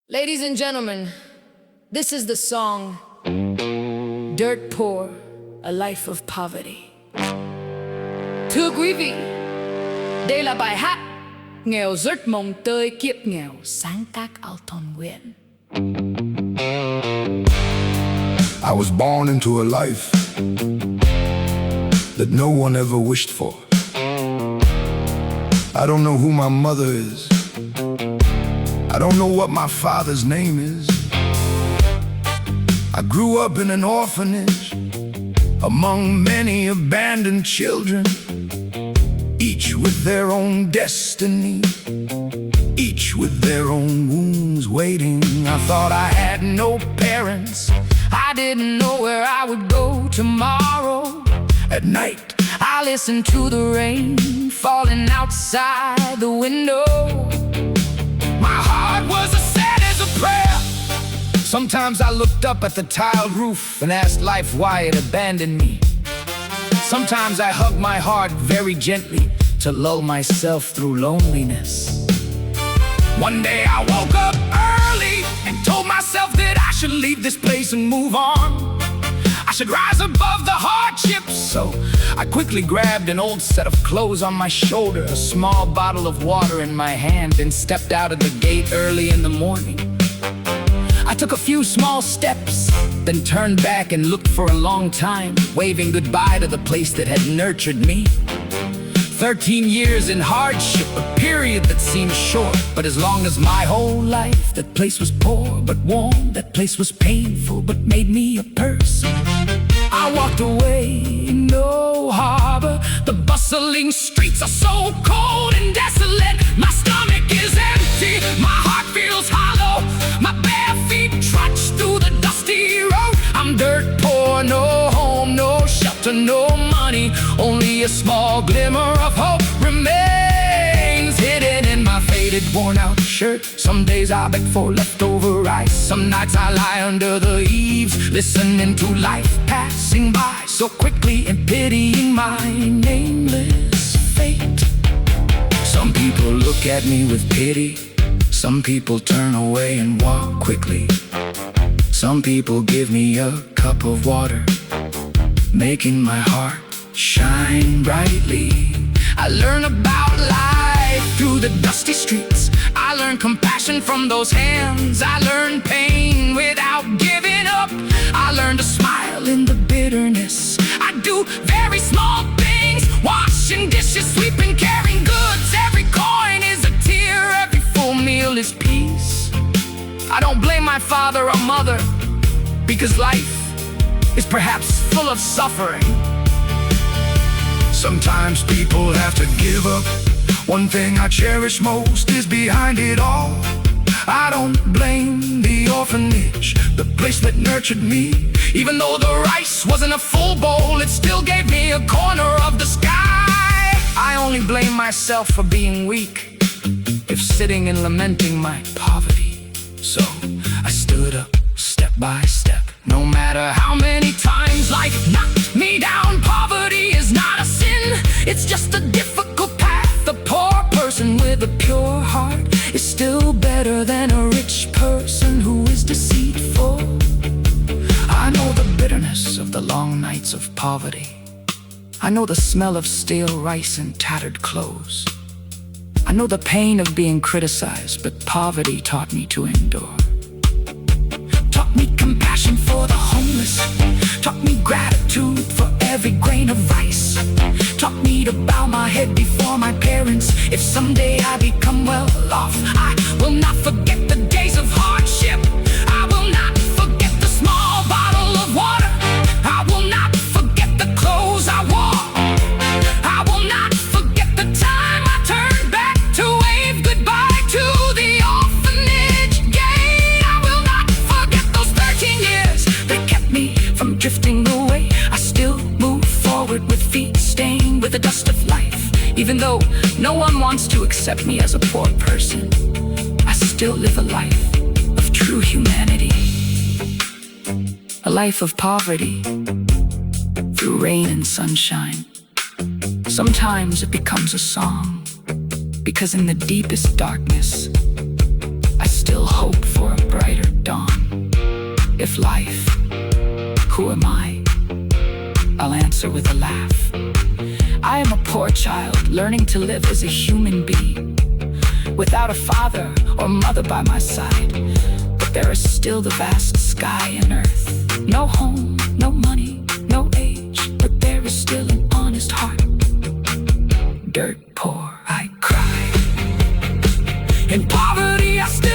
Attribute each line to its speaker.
Speaker 1: Ladies and gentlemen, this is the song Dirt Poor, A Life of Poverty. Thưa quý vị, đây là bài hát Nghèo rất mồng tơi kiếp nghèo, sáng tác Alton Nguyen.
Speaker 2: I was born into a life that no one ever wished for. I don't know who my mother is. I don't know what my father's name is. I grew up in an orphanage among many abandoned children, each with their own destiny, each with their own wounds waiting. I thought I had no parents. I didn't know where I would go tomorrow. At night, I listened to the rain falling outside the window. My heart was as sad as a prayer. Sometimes I looked up at the tiled roof and asked life why it abandoned me. Sometimes I hugged my heart very gently to lull myself through loneliness. One day I woke up early and told myself that I should leave this place and move on. I should rise above the hardships. So I quickly grabbed an old set of clothes on my shoulder, a small bottle of water in my hand, and stepped out of the gate early in the morning. I took a few small steps, then turned back and looked for a long time, waving goodbye to the place that had nurtured me. 13 years in hardship, a period that seemed short, but as long as my whole life, that place was poor but warm, that place was painful but made me a person. I walked away, no harbor, the bustling streets are so cold and desolate. My stomach is empty, my heart feels hollow, my bare feet trudge through the dusty road. I'm dirt poor, no home, no shelter, no money, only a small glimmer of hope remains hidden in my faded, worn-out shirt. Some days I beg for leftover rice, some nights I lie under the eaves, listening to life passing by so quickly and pitying my nameless fate. Some people look at me with pity, some people turn away and walk quickly. Some people give me a cup of water, making my heart shine brightly. I learn about life through the dusty streets. I learn compassion from those hands. I learn pain without giving up. I learn to smile in the bitterness. I do very small things, washing dishes, sweeping, carrying goods. Every coin is a tear, every full meal is peace. I don't blame my father or mother, because life is perhaps full of suffering. Sometimes people have to give up. One thing I cherish most is behind it all. I don't blame the orphanage, the place that nurtured me. Even though the rice wasn't a full bowl, it still gave me a corner of the sky. I only blame myself for being weak, if sitting and lamenting my poverty. So I stood up step by step. No matter how many times life knocked me down, poverty is not a sin, it's just a difficult path. A poor person with a pure heart is still better than a rich person who is deceitful. I know the bitterness of the long nights of poverty. I know the smell of stale rice and tattered clothes. I know the pain of being criticized, but poverty taught me to endure. Taught me compassion for the homeless, taught me gratitude for every grain of rice, taught me to bow my head before my parents. If someday I become well off, I will not forget the days of hardship. I will not forget the small bottle of water. I will not forget the clothes I wore. I will not forget the time I turned back to wave goodbye to the orphanage gate. I will not forget those 13 years that kept me from drifting away. I still move forward with feet stained with the dust of life. Even though no one wants to accept me as a poor person, I still live a life of true humanity. A life of poverty through rain and sunshine. Sometimes it becomes a song, because in the deepest darkness, I still hope for a
Speaker 1: if life, who am I? I'll answer with a laugh. I am a poor child learning to live as a human being, without a father or mother by my side. But there is still the vast sky and earth. No home, no money, no age, but there is still an honest heart. Dirt poor, I cry. In poverty I still